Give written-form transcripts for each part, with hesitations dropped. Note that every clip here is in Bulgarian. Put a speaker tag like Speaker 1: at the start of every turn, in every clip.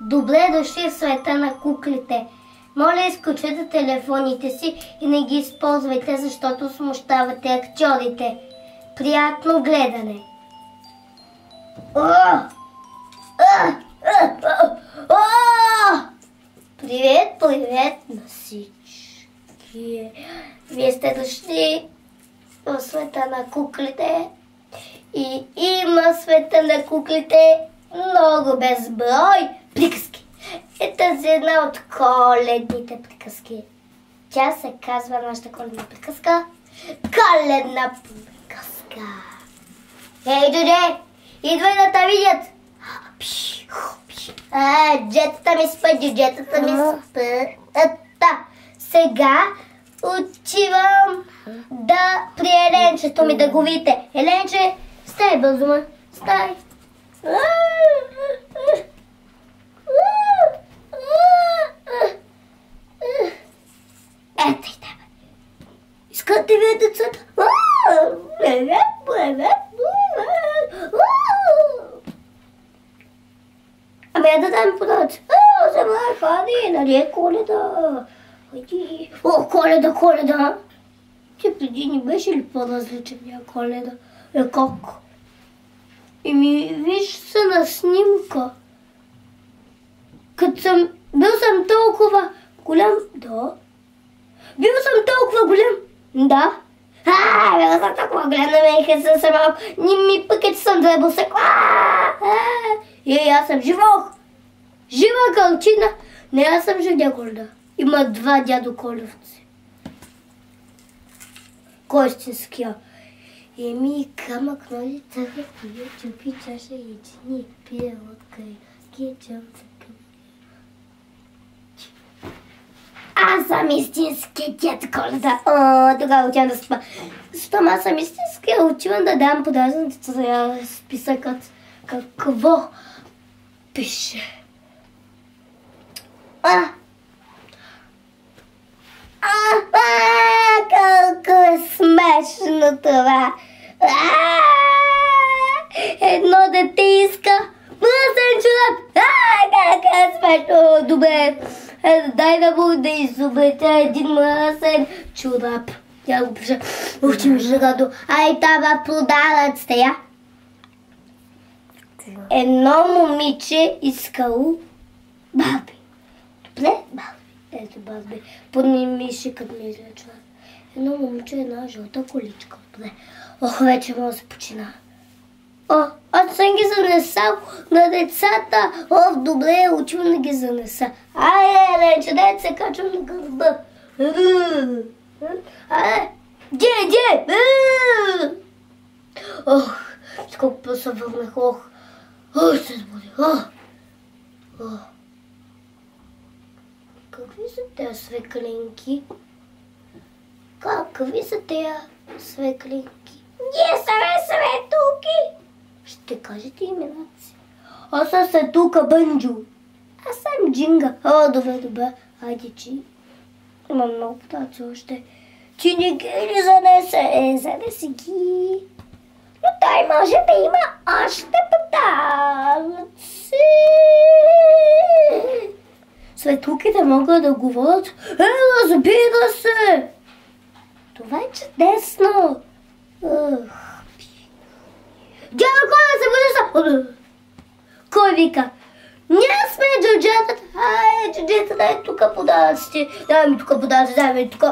Speaker 1: Добре дошли в света на куклите. Моля, изключете телефоните си и не ги използвайте, защото смущавате актьорите. Приятно гледане! Привет на всички! Вие сте дошли в света на куклите и има света на куклите много безброй приказки. И тази е една от коледните приказки. Тя се казва нашата коледна приказка Коледна приказка. Ей, Джудже, идвай да те видят. Джетата ми спят, джуджетата ми спят. Сега отивам да при Еленчето ми да го видите. Еленче, стай бързо, ма. Стай. Ето и тебе. Искат да видят децата. Ами да дам подача. Ходи, нали е Коледа? О, Коледа! Ти преди ни беше ли по-различен Коледа? Как? Виж се на снимка. Бил съм толкова голям. Да. Бил съм толкова голям. Да. Бил съм толкова голям, на мен хареса се малко. Ми пък че съм дребосък. Аз съм жива кълчина. Не, аз съм жив дядо Коледа. Има два дядо Колевци. Кой истинския? Камък, нози, църква, пие, чупи, чаша и чини, пие лодка и кичам. Аз съм истински дядо Коледа. Тогава отивам да спа. Щом аз съм истински, отивам да дам подаръците списъкът. Какво пише? Колко е смешно това! Едно дете иска мръсен чорап! Как е смешно! Добре, дай да му да изоблеча един мръсен чорап. Тя го пише. Учим жрадо. Това подаръците я. Едно момиче искало Барби. Добре, Барби. Ето Барби. Подними като ми излечва. Едно момиче, една жълта количка. Добре. Вече може да се почина. Аз съм ги занесал на децата. Добре, учим да ги занеса. Рече, дай се качвам на гърба. Де! Сколко се върнах. Се сбудих. Какви са тези свеклинки? Какви са тези свеклинки? Ние сме светулки! Ще кажете имената си. Аз съм светулка Бънджо. Аз съм Джинга. Добре. Хайде, че имам много птаци още. Ти не ги ли занесе? Занеси ги. Но той може да има още птаци. Светулките могат да говорят. Разбира се! Това е чудесно! Дядо Коледа, се буди са! Кой вика? Ние сме джуджетата! Джуджета, дай тук подаръците! Дай ми тук подаръците, дай ми тук!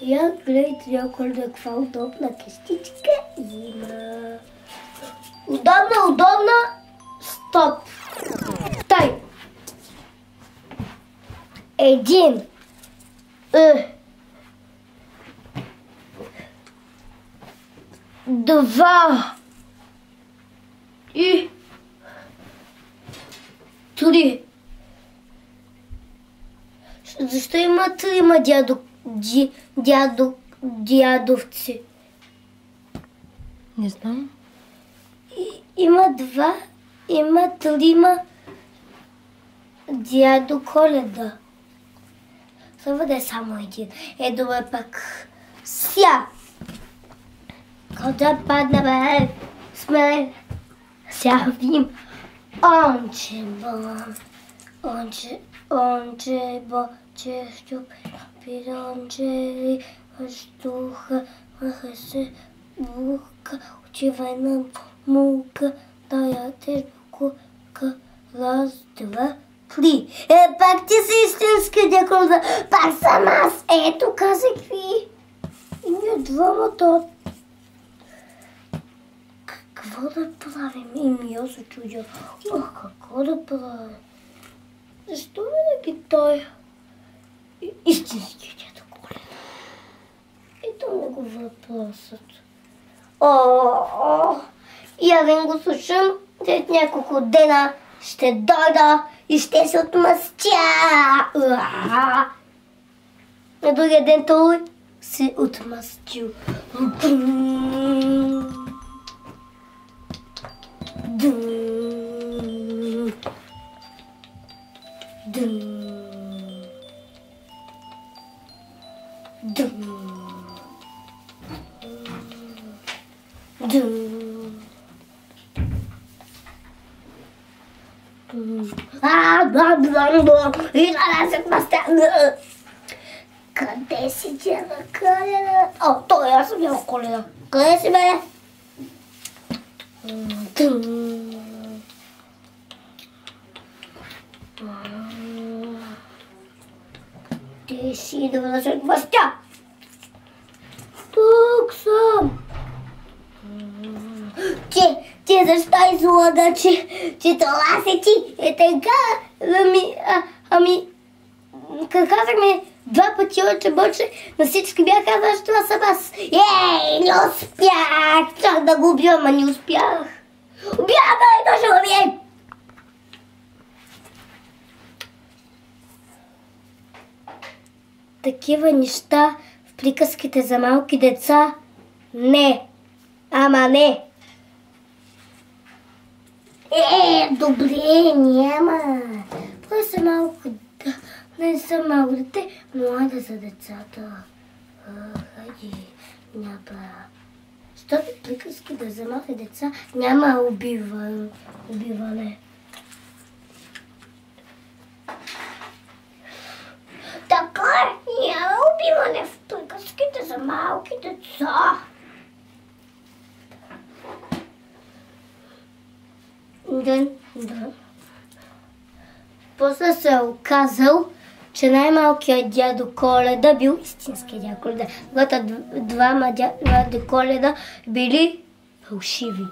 Speaker 1: Я гледайте, дядо Коледа, каква удобна кистичка има! Удобна! Стоп! Тай! Един! Два! И... Три! Защо има трима дядовци?
Speaker 2: Не знам.
Speaker 1: Има два, има трима дядо Коледа. Трябва да е само един. Добре пък. Ся! Когато падна, бе, сме ся видим. Onde boceștiu pirongerii Aștuha Mahase Buca Учивай нам мука Тая тежбука Раз, два, три. Пак ти си истинска дяколда. Пак съм аз. Ето казах ви. И ние двамата. Какво да правим? И ми аз се чудя. Какво да правим? Защо не ги той? Истински дядо Коледа. Ето не го въпросът. Я да го слушам. След няколко дена ще дойда и ще се отмъстя. На другия ден той се отмъстил. И да се отмъстя. Къде си, дядо Коледа? Той аз съм дядо Коледа. Къде си, бе? Ти си да се отмъстя. Тук съм. Ти защо излага, че това си ти? Е така, как казахме 2 пъти още боче, на всички бях казал, че това съм аз. Не успях! Чак да го убия, ама не успях. Бягай, то ще го убие! Такива неща в приказките за малки деца не. Ама не. Добре, няма. Просто малко, не съм малко дете, млада за децата. Хайде, няма. Защото приказки да за малки деца няма убиване. Така няма убиване в приказките за малки деца. Да. После се е оказал, че най-малкият дядо Коледа бил истинският дядо Коледа. Двама дядо Коледа били фалшиви.